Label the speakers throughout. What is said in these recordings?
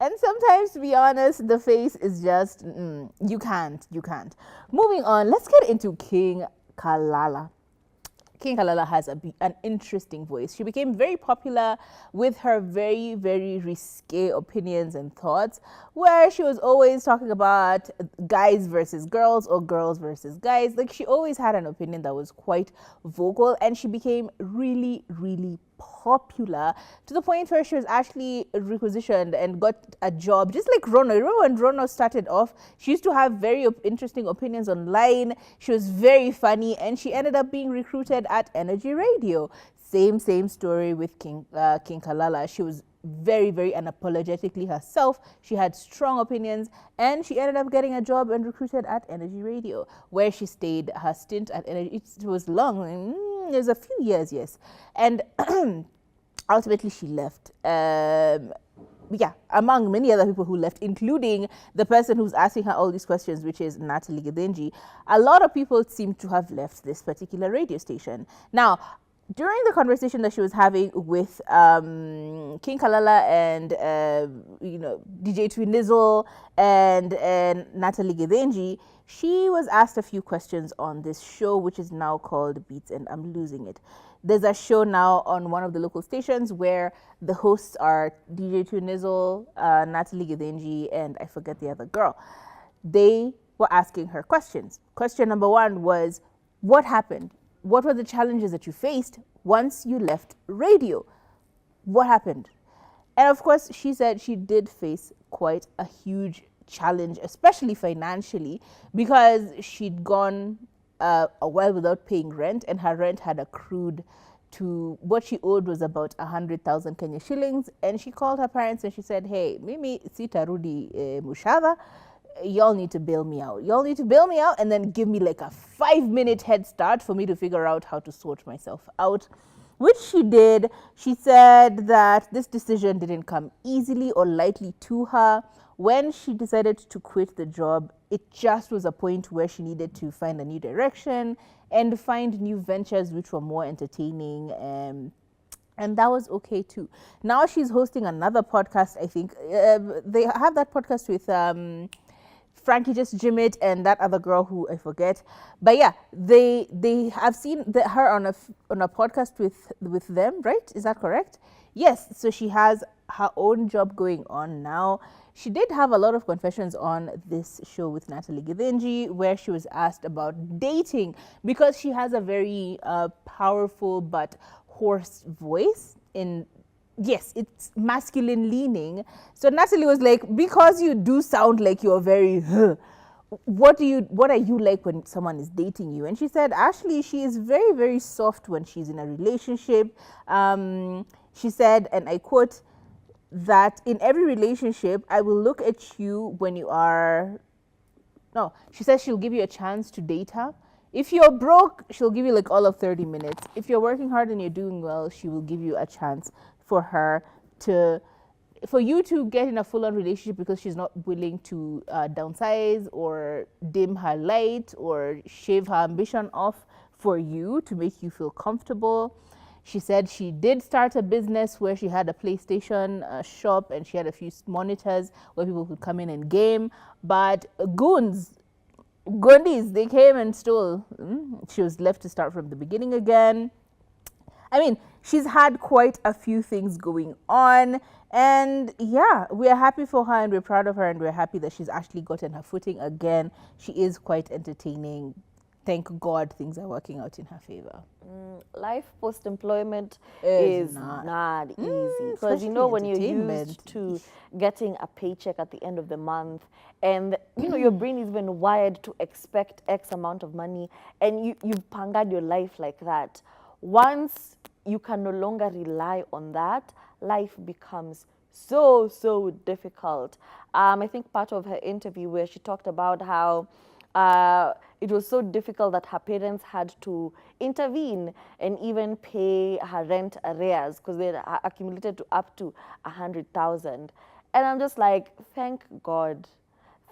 Speaker 1: And sometimes, to be honest, the face is just, you can't. Moving on, let's get into King Kalala. King Kalala has an interesting voice. She became very popular with her very, very risque opinions and thoughts, where she was always talking about guys versus girls or girls versus guys. Like, she always had an opinion that was quite vocal, and she became really, really popular to the point where she was actually requisitioned and got a job, just like Rono. Remember when Rono started off? She used to have very interesting opinions online. She was very funny, and she ended up being recruited at Energy Radio. Same story with King Kalala. She was very, very unapologetically herself. She had strong opinions, and she ended up getting a job and recruited at Energy Radio, where she stayed. Her stint at Energy, it was long. It was a few years, yes. And ultimately she left. Yeah, among many other people who left, including the person who's asking her all these questions, which is Natalie Gidenji. A lot of people seem to have left this particular radio station. Now, during the conversation that she was having with King Kalala and DJ Twinizzle and Natalie Gidenji, she was asked a few questions on this show, which is now called Beats and I'm Losing It. There's a show now on one of the local stations where the hosts are DJ Twinizzle, Natalie Gidenji, and I forget the other girl. They were asking her questions. Question number one was, what happened? What were the challenges that you faced once you left radio? What happened? And of course, she said she did face quite a huge challenge, especially financially, because she'd gone a while without paying rent, and her rent had accrued to what she owed was about 100,000 Kenya shillings. And she called her parents and she said, hey, mimi sitarudi mushava. Y'all need to bail me out. Y'all need to bail me out and then give me like a 5-minute head start for me to figure out how to sort myself out, which she did. She said that this decision didn't come easily or lightly to her. When she decided to quit the job, it just was a point where she needed to find a new direction and find new ventures which were more entertaining. And that was okay too. Now she's hosting another podcast, I think. They have that podcast with Frankie Just Jim It and that other girl who I forget. But yeah, they have seen her on a podcast with them, right? Is that correct? Yes. So she has her own job going on now. She did have a lot of confessions on this show with Natalie Gidenji, where she was asked about dating because she has a very powerful but hoarse voice. Yes, it's masculine leaning. So Natalie was like, because you do sound like you're very, what are you like when someone is dating you? And she said, actually, she is very, very soft when she's in a relationship. She said, and I quote, that in every relationship, I will look at you when you are, no, she says she'll give you a chance to date her. If you're broke, she'll give you like all of 30 minutes. If you're working hard and you're doing well, she will give you a chance for you to get in a full-on relationship because she's not willing to downsize or dim her light or shave her ambition off for you to make you feel comfortable. She said she did start a business where she had a PlayStation shop and she had a few monitors where people could come in and game. But goondies, they came and stole. She was left to start from the beginning again. I mean, she's had quite a few things going on. And yeah, we're happy for her and we're proud of her and we're happy that she's actually gotten her footing again. She is quite entertaining. Thank God things are working out in her favor.
Speaker 2: Life post-employment is not easy. Because when you're used to getting a paycheck at the end of the month and your brain is even wired to expect X amount of money and you've pangaed your life like that. Once you can no longer rely on that, life becomes so difficult. I think part of her interview where she talked about how it was so difficult that her parents had to intervene and even pay her rent arrears because they had accumulated to up to 100,000. And I'm just like, thank God.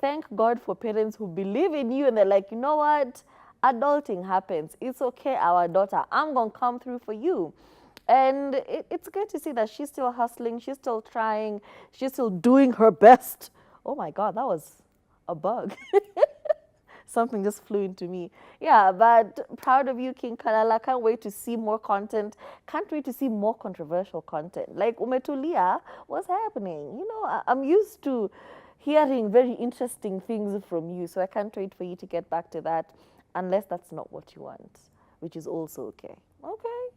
Speaker 2: Thank God for parents who believe in you and they're like, you know what? Adulting happens. It's okay, our daughter. I'm going to come through for you. And it's good to see that she's still hustling, she's still trying, she's still doing her best. Oh my God, that was a bug. Something just flew into me. Yeah, but proud of you, King Kalala. Can't wait to see more content. Can't wait to see more controversial content. Like Umetulia, what's happening? You know, I'm used to hearing very interesting things from you, so I can't wait for you to get back to that, unless that's not what you want, which is also okay. Okay.